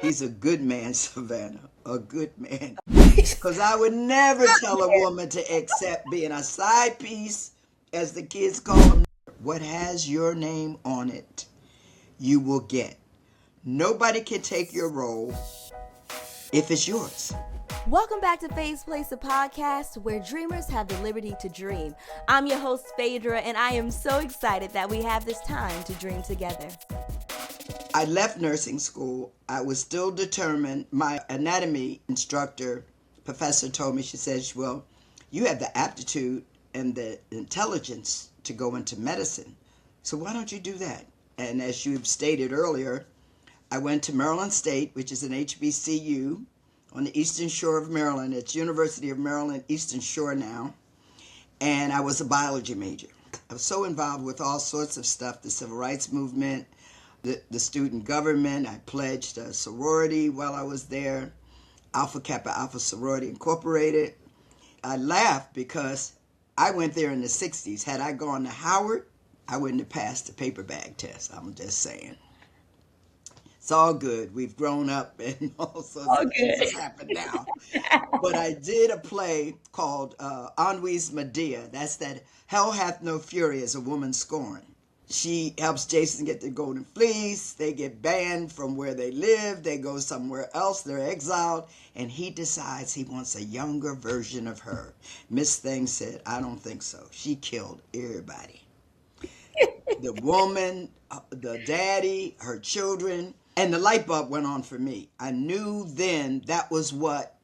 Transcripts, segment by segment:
He's a good man, Savannah. A good man. Because I would never tell a woman to accept being a side piece, as the kids call them. What has your name on it, you will get. Nobody can take your role if it's yours. Welcome back to Faye's Place, a podcast where dreamers have the liberty to dream. I'm your host, Phaedra, and I am so excited that we have this time to dream together. I left nursing school. I was still determined. My anatomy instructor, professor, told me, she says, well, you have the aptitude and the intelligence to go into medicine. So why don't you do that? And as you've stated earlier, I went to Maryland State, which is an HBCU on the Eastern Shore of Maryland. It's University of Maryland, Eastern Shore now. And I was a biology major. I was so involved with all sorts of stuff, the civil rights movement, the student government. I pledged a sorority while I was there, Alpha Kappa Alpha Sorority Incorporated. I laughed because I went there in the 60s. Had I gone to Howard, I wouldn't have passed the paper bag test. I'm just saying. It's all good. We've grown up and all sorts of things have happened now. But I did a play called Ennui's Medea. That's that Hell Hath No Fury as a Woman Scorned. She helps Jason get the golden fleece. They get banned from where they live. They go somewhere else. They're exiled. And he decides he wants a younger version of her. Miss Thing said, I don't think so. She killed everybody. The woman, the daddy, her children. And the light bulb went on for me. I knew then that was what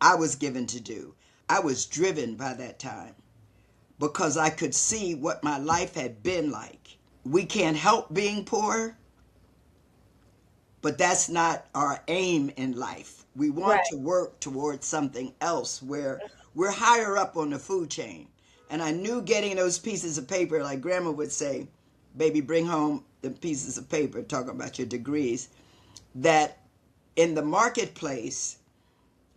I was given to do. I was driven by that time because I could see what my life had been like. We can't help being poor, but that's not our aim in life. We want to work towards something else where we're higher up on the food chain. And I knew getting those pieces of paper, like Grandma would say, baby, bring home the pieces of paper, talking about your degrees, that in the marketplace,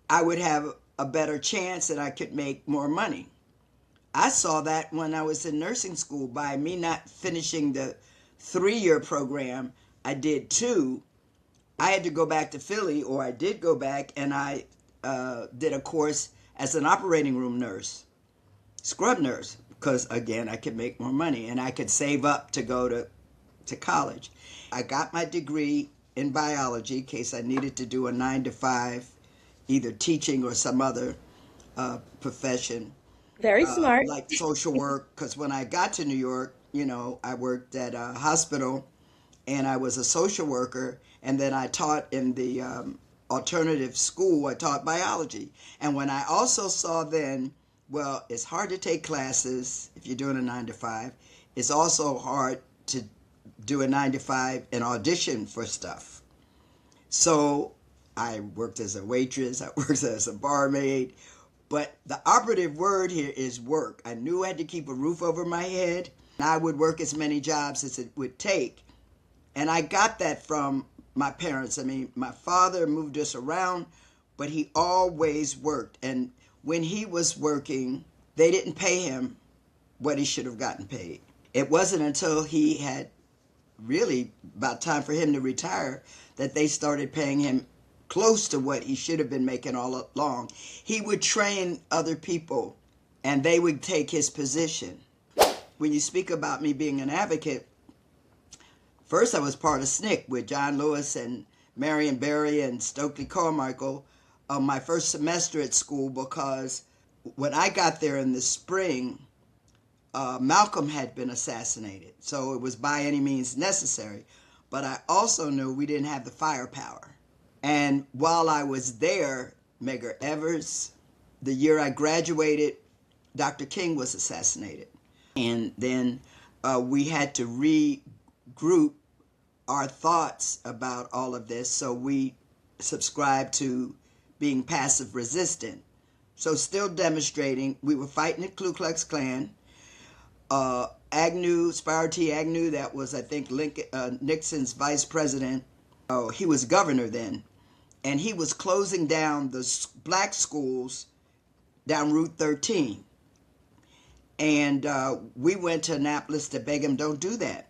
I would have a better chance that I could make more money. I saw that when I was in nursing school. By me not finishing the 3-year program, I did 2. I had to go back to Philly, or I did go back, and I did a course as an operating room nurse, scrub nurse, because, again, I could make more money, and I could save up to go to college. I got my degree in biology in case I needed to do a 9-to-5, either teaching or some other profession. Very smart. Like social work, because when I got to New York, I worked at a hospital and I was a social worker, and then I taught in the alternative school. I taught biology. And when I also saw then, well, it's hard to take classes if you're doing a 9-to-5. It's also hard to do a 9-to-5 and audition for stuff. So I worked as a waitress, I worked as a barmaid, but the operative word here is work. I knew I had to keep a roof over my head. I would work as many jobs as it would take. And I got that from my parents. I mean, my father moved us around, but he always worked. And when he was working, they didn't pay him what he should have gotten paid. It wasn't until he had really about time for him to retire that they started paying him close to what he should have been making all along. He would train other people and they would take his position. When you speak about me being an advocate, first I was part of SNCC with John Lewis and Marion Barry and Stokely Carmichael my first semester at school, because when I got there in the spring, Malcolm had been assassinated. So it was by any means necessary. But I also knew we didn't have the firepower. And while I was there, Medgar Evers, the year I graduated, Dr. King was assassinated. And then we had to regroup our thoughts about all of this. So we subscribed to being passive resistant. So still demonstrating, we were fighting the Ku Klux Klan. Agnew, Spiro T. Agnew, that was, I think, Nixon's vice president. Oh, he was governor then. And he was closing down the black schools down Route 13. And we went to Annapolis to beg him, don't do that.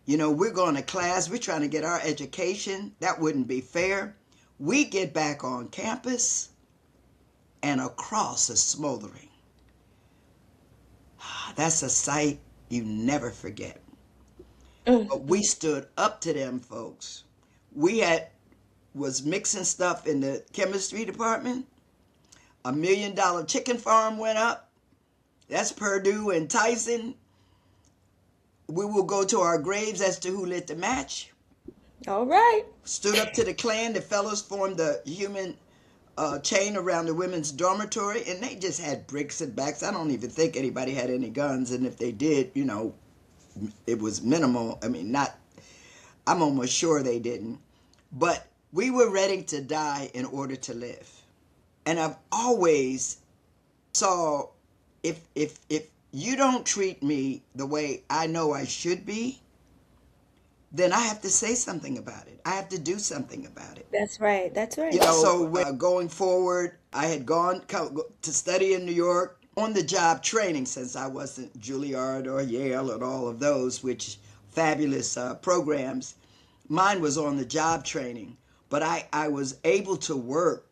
We're going to class. We're trying to get our education. That wouldn't be fair. We get back on campus and a cross is smoldering. That's a sight you never forget. But we stood up to them folks. We was mixing stuff in the chemistry department. $1 million chicken farm went up. That's Purdue and Tyson. We will go to our graves as to who lit the match. All right. Stood up to the Klan. The fellows formed the human chain around the women's dormitory, and they just had bricks and backs. I don't even think anybody had any guns, and if they did, it was minimal. I mean, I'm almost sure they didn't. But we were ready to die in order to live. And I've always saw if you don't treat me the way I know I should be, then I have to say something about it. I have to do something about it. That's right. That's right. So going forward, I had gone to study in New York on the job training, since I wasn't Juilliard or Yale and all of those, which fabulous programs. Mine was on the job training, but I was able to work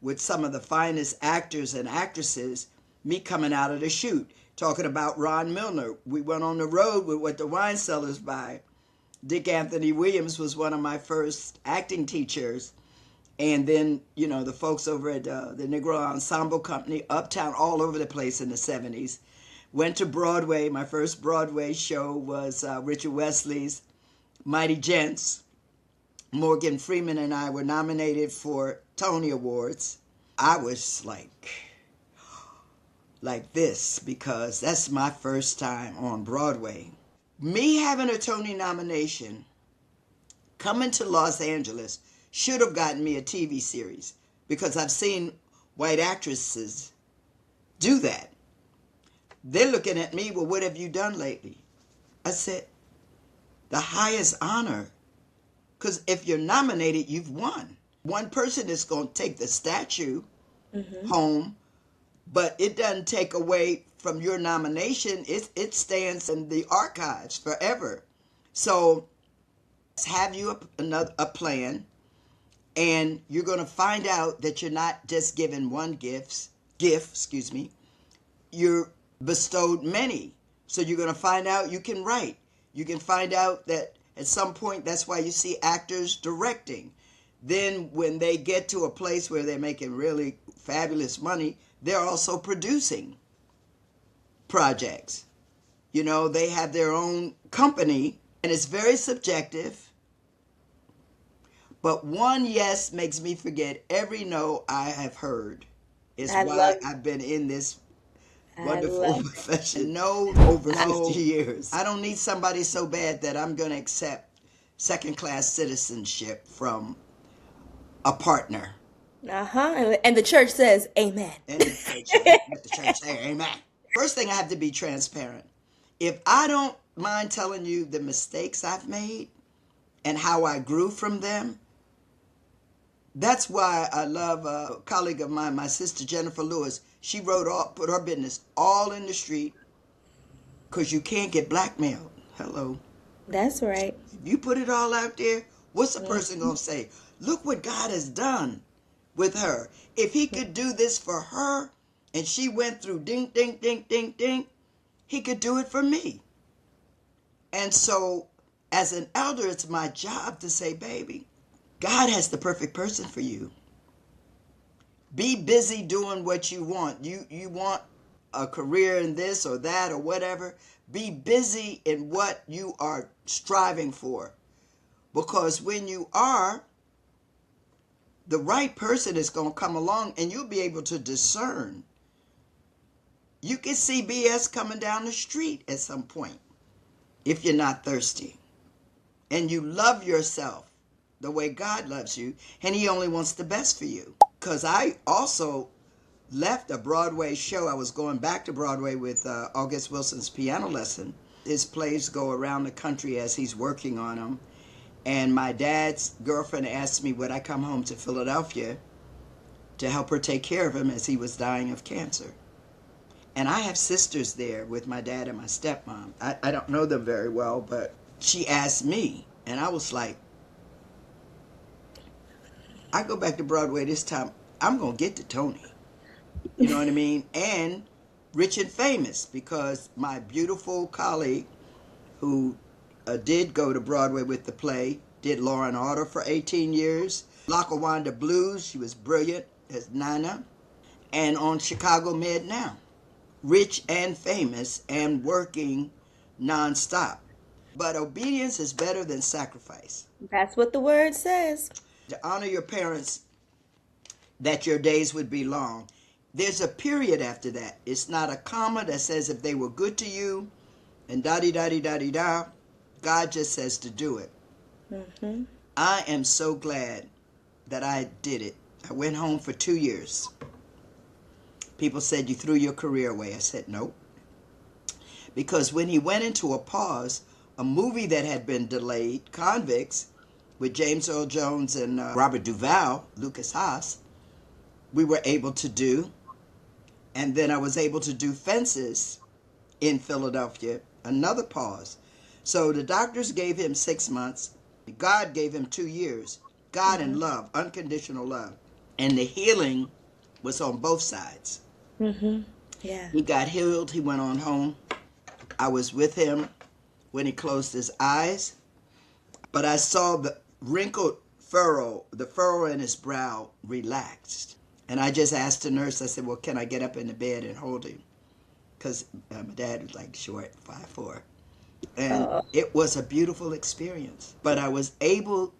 with some of the finest actors and actresses, me coming out of the chute, talking about Ron Milner. We went on the road with What the Wine Cellars Buy. Dick Anthony Williams was one of my first acting teachers. And then, the folks over at the Negro Ensemble Company, Uptown, all over the place in the 70s. Went to Broadway. My first Broadway show was Richard Wesley's Mighty Gents. Morgan Freeman and I were nominated for Tony Awards. I was like this, because that's my first time on Broadway. Me having a Tony nomination, coming to Los Angeles, should have gotten me a TV series, because I've seen white actresses do that. They're looking at me, well, what have you done lately? I said, the highest honor. Because if you're nominated, you've won. One person is going to take the statue home, but it doesn't take away from your nomination. It stands in the archives forever. So have you a plan, and you're going to find out that you're not just given one gift, you're bestowed many. So you're going to find out you can write. You can find out that at some point, that's why you see actors directing. Then when they get to a place where they're making really fabulous money, they're also producing projects. They have their own company, and it's very subjective. But one yes makes me forget every no I have heard. It's why I've been in this wonderful profession. No, over 50 years. I don't need somebody so bad that I'm going to accept second-class citizenship from a partner. And the church says amen. And the church say amen. First thing, I have to be transparent. If I don't mind telling you the mistakes I've made and how I grew from them, that's why I love a colleague of mine, my sister Jennifer Lewis. She put her business all in the street, because you can't get blackmailed. Hello. That's right. If you put it all out there, what's the person going to say? Look what God has done with her. If he could do this for her, and she went through ding, ding, ding, ding, ding, he could do it for me. And so, as an elder, it's my job to say, baby, God has the perfect person for you. Be busy doing what you want. You want a career in this or that or whatever. Be busy in what you are striving for. Because when you are, the right person is going to come along, and you'll be able to discern. You can see BS coming down the street at some point if you're not thirsty. And you love yourself the way God loves you, and he only wants the best for you. Because I also left a Broadway show. I was going back to Broadway with August Wilson's piano lesson. His plays go around the country as he's working on them. And my dad's girlfriend asked me, would I come home to Philadelphia to help her take care of him as he was dying of cancer. And I have sisters there with my dad and my stepmom. I don't know them very well, but she asked me, and I was like, I go back to Broadway this time, I'm going to get to Tony. You know what I mean? And Rich and Famous, because my beautiful colleague who did go to Broadway with the play, did Law and Order for 18 years. Lackawanna Blues, she was brilliant as Nana. And on Chicago Med now. Rich and famous and working nonstop. But obedience is better than sacrifice. That's what the word says. To honor your parents, that your days would be long. There's a period after that. It's not a comma that says if they were good to you and da-di-da-di-da-di-da. God just says to do it. Mm-hmm. I am so glad that I did it. I went home for 2 years. People said, you threw your career away. I said, nope. Because when he went into a pause, a movie that had been delayed, Convicts, with James Earl Jones and Robert Duvall, Lucas Haas, we were able to do. And then I was able to do Fences in Philadelphia, another pause. So the doctors gave him 6 months. God gave him 2 years. God and love, unconditional love. And the healing was on both sides. Mm-hmm. Yeah. He got healed. He went on home. I was with him when he closed his eyes. But I saw the wrinkled furrow, the furrow in his brow relaxed. And I just asked the nurse, I said, well, can I get up in the bed and hold him? Because my dad was like short, 5'4". And it was a beautiful experience. But I was able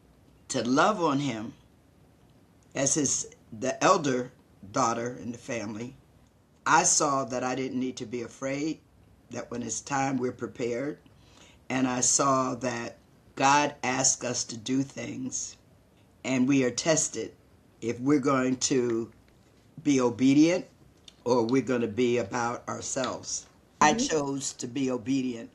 to love on him as the elder daughter in the family. I saw that I didn't need to be afraid, that when it's time, we're prepared. And I saw that God asks us to do things, and we are tested if we're going to be obedient or we're going to be about ourselves. I chose to be obedient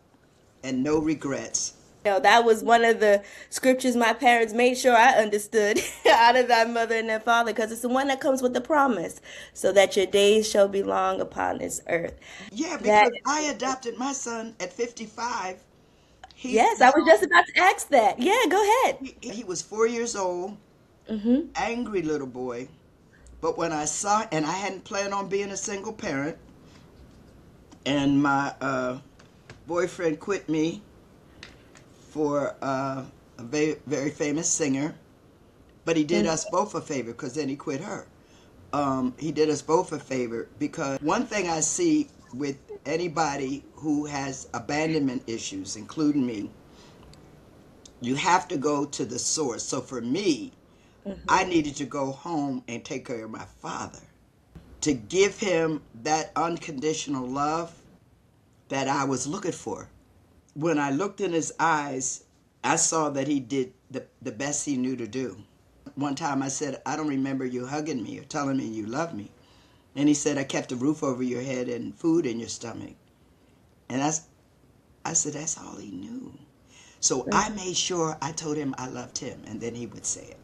and no regrets. That was one of the scriptures my parents made sure I understood out of thy mother and thy father, because it's the one that comes with the promise, so that your days shall be long upon this earth. Yeah, because I adopted my son at 55. Yes, I was just about to ask that. Yeah, go ahead. He was 4 years old, angry little boy. But when I saw, and I hadn't planned on being a single parent, and my boyfriend quit me for a very, very famous singer, but he did us both a favor, because then he quit her. He did us both a favor, because one thing I see with anybody who has abandonment issues, including me, you have to go to the source. So for me, I needed to go home and take care of my father, to give him that unconditional love that I was looking for. When I looked in his eyes, I saw that he did the best he knew to do. One time I said, I don't remember you hugging me or telling me you love me. And he said, I kept a roof over your head and food in your stomach. And I said, that's all he knew. So I made sure I told him I loved him, and then he would say it.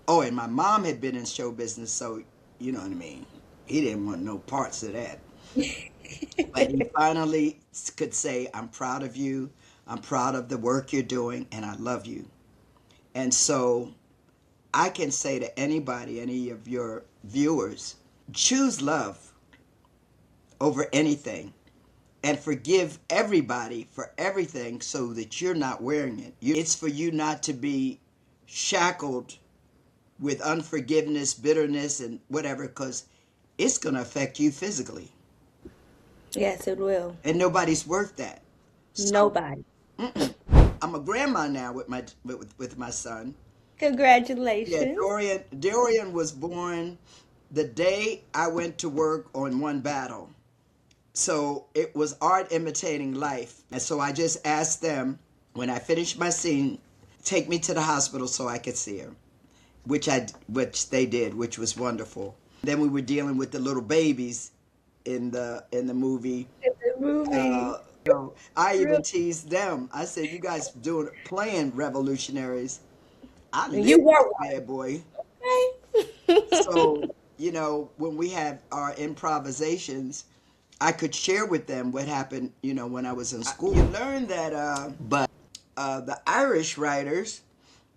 Oh, and my mom had been in show business, so you know what I mean. He didn't want no parts of that. But he finally could say, I'm proud of you. I'm proud of the work you're doing, and I love you. And so I can say to anybody, any of your viewers, choose love over anything, and forgive everybody for everything so that you're not wearing it. It's for you not to be shackled with unforgiveness, bitterness, and whatever, because it's going to affect you physically. Yes, it will. And nobody's worth that. So, nobody. I'm a grandma now with my son. Congratulations. Yeah, Dorian was born the day I went to work on One Battle. So it was art imitating life. And so I just asked them, when I finished my scene, take me to the hospital so I could see her, which they did, which was wonderful. Then we were dealing with the little babies in the movie. I even teased them. I said, you guys playing revolutionaries. I live that bad boy. Okay. So, when we have our improvisations, I could share with them what happened, when I was in school. You learn that, but The Irish writers,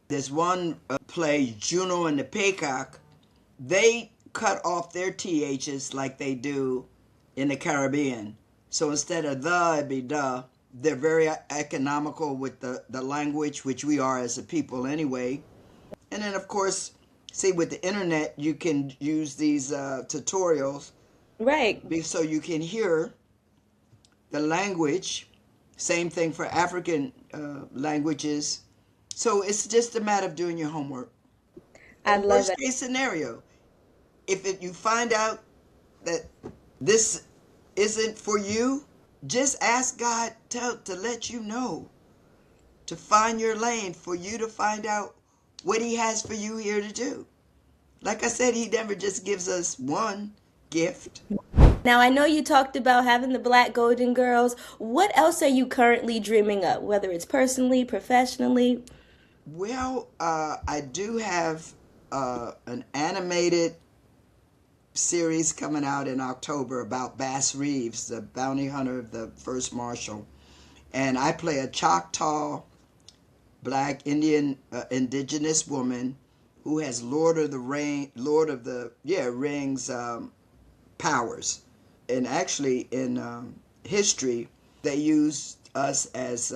there's one play, Juno and the Peacock, they cut off their THs like they do in the Caribbean. So instead of the, it'd be duh. They're very economical with the language, which we are as a people anyway. And then, of course, see, with the internet, you can use these tutorials. Right. So you can hear the language. Same thing for African languages. So it's just a matter of doing your homework. I And love worst it. case scenario, if you find out that this isn't for you, just ask God to let you know, to find your lane, for you to find out what he has for you here to do. Like I said, he never just gives us one gift. Now, I know you talked about having the Black Golden Girls. What else are you currently dreaming of, whether it's personally, professionally? Well, I do have an animated series coming out in October about Bass Reeves, the bounty hunter, the first marshal. And I play a Choctaw Black Indian indigenous woman who has Lord of the Rings powers. And actually in history, they used us as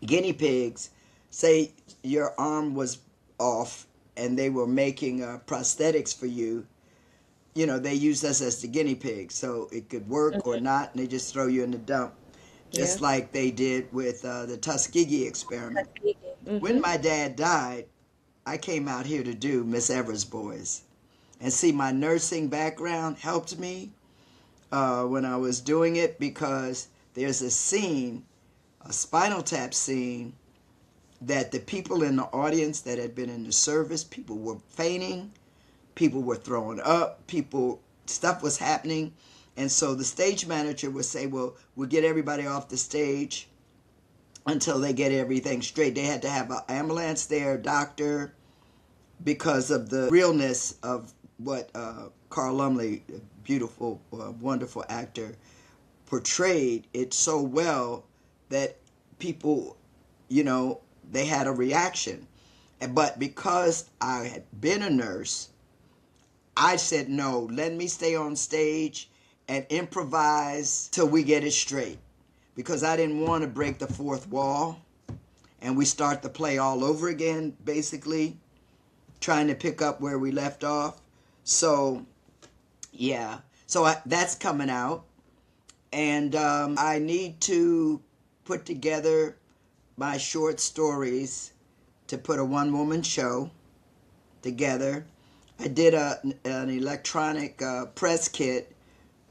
guinea pigs. Say your arm was off and they were making prosthetics for you. You know, they used us as the guinea pigs, so it could work or not, and they just throw you in the dump, Yeah. just like they did with the Tuskegee experiment. When Mm-hmm. my dad died, I came out here to do Miss Evers' Boys. And see, my nursing background helped me when I was doing it, because there's a scene, a Spinal Tap scene, that the people in the audience that had been in the service, people were fainting, people were throwing up, stuff was happening. And so the stage manager would say, well, we'll get everybody off the stage until they get everything straight. They had to have an ambulance there, doctor, because of the realness of what Carl Lumley, a beautiful, wonderful actor, portrayed it so well that people, they had a reaction. But because I had been a nurse, I said, no, let me stay on stage and improvise till we get it straight. Because I didn't want to break the fourth wall and we start the play all over again, basically, trying to pick up where we left off. So, yeah. So that's coming out. And I need to put together my short stories to put a one-woman show together. I did an electronic press kit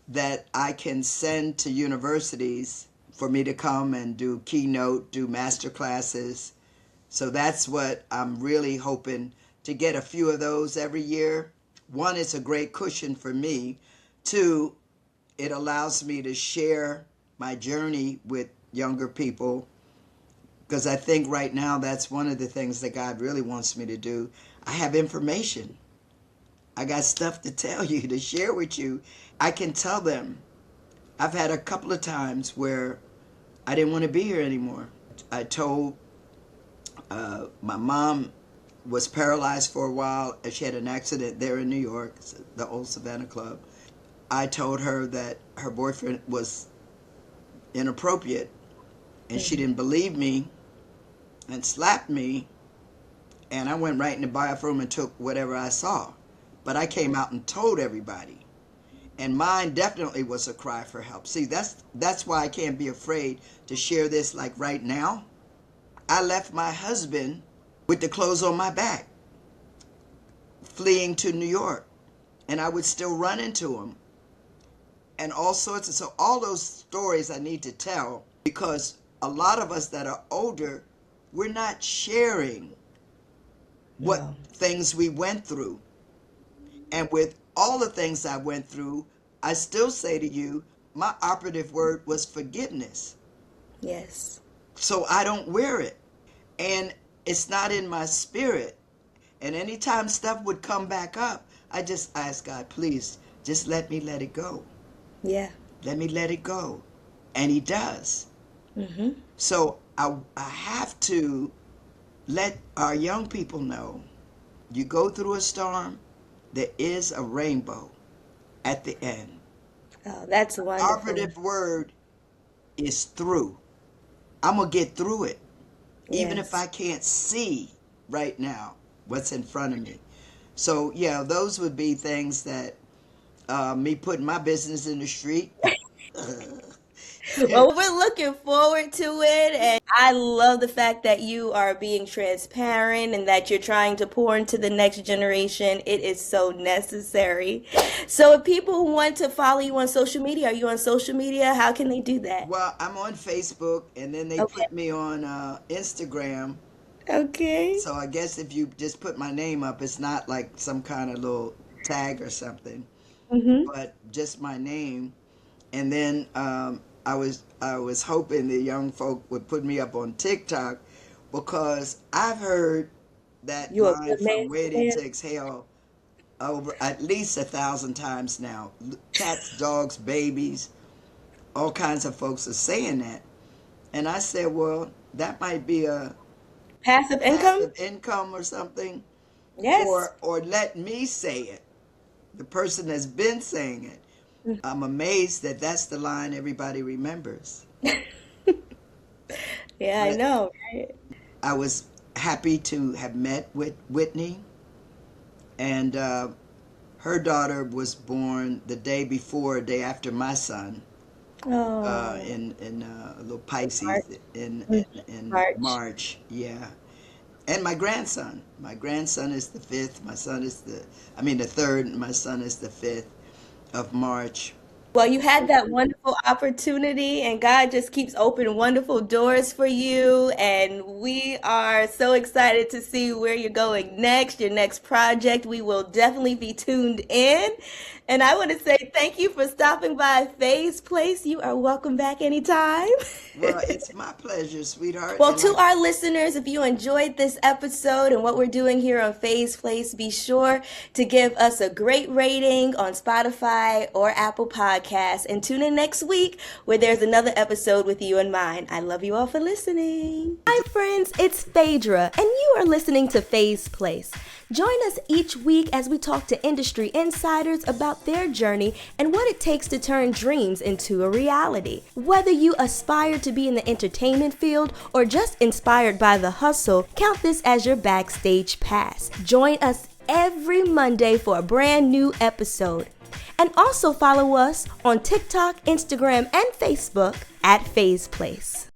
that I can send to universities for me to come and do keynote, do master classes. So that's what I'm really hoping to get, a few of those every year. One, it's a great cushion for me. Two, it allows me to share my journey with younger people, because I think right now that's one of the things that God really wants me to do. I have information. I got stuff to tell you, to share with you. I can tell them. I've had a couple of times where I didn't want to be here anymore. I told my mom was paralyzed for a while. She had an accident there in New York, the old Savannah Club. I told her that her boyfriend was inappropriate, and she didn't believe me and slapped me, and I went right in the bathroom and took whatever I saw. But I came out and told everybody. And mine definitely was a cry for help. See, that's why I can't be afraid to share this, like right now. I left my husband with the clothes on my back, fleeing to New York, and I would still run into him. And all sorts of, so all those stories I need to tell, because a lot of us that are older, we're not sharing what No. things we went through. And with all the things I went through, I still say to you, my operative word was forgiveness. Yes. So I don't wear it. And it's not in my spirit. And anytime stuff would come back up, I just ask God, please, just let me let it go. Yeah. Let me let it go. And he does. Mm-hmm. So I have to let our young people know, you go through a storm, there is a rainbow at the end. Oh, that's wonderful. Operative word is through. I'm going to get through it, even if Yes. I can't see right now what's in front of me. So, yeah, those would be things that me putting my business in the street. Well, we're looking forward to it, and I love the fact that you are being transparent and that you're trying to pour into the next generation. It is so necessary. So, if people want to follow you on social media, are you on social media? How can they do that? Well, I'm on Facebook, and then they Okay. put me on Instagram. Okay. So I guess if you just put my name up, it's not like some kind of little tag or something, Mm-hmm. but just my name. And then I was hoping the young folk would put me up on TikTok, because I've heard that You're a line good from man to Waiting man. to Exhale over at least 1,000 times now. Cats, dogs, babies, all kinds of folks are saying that. And I said, well, that might be a Passive income? passive income or something, Yes. or let me say it, the person that's been saying it. I'm amazed that that's the line everybody remembers. Yeah, I But know, right? I was happy to have met with Whitney, and her daughter was born the day before, day after my son, Oh, in a little Pisces March. in, Mm, in March. March. Yeah. And my grandson. My grandson is the 5th. My son is the 3rd. And my son is the 5th of March. Well, you had that wonderful opportunity, and God just keeps opening wonderful doors for you. And we are so excited to see where you're going next, your next project. We will definitely be tuned in. And I want to say thank you for stopping by Faye's Place. You are welcome back anytime. Well, it's my pleasure, sweetheart. Well, And to our listeners, if you enjoyed this episode and what we're doing here on Faye's Place, be sure to give us a great rating on Spotify or Apple Podcasts, and tune in next week where there's another episode with you in mind. I love you all for listening. Hi, friends. It's Phaedra, and you are listening to Faye's Place. Join us each week as we talk to industry insiders about their journey and what it takes to turn dreams into a reality. Whether you aspire to be in the entertainment field or just inspired by the hustle, count this as your backstage pass. Join us every Monday for a brand new episode. And also follow us on TikTok, Instagram, and Facebook at Faye's Place.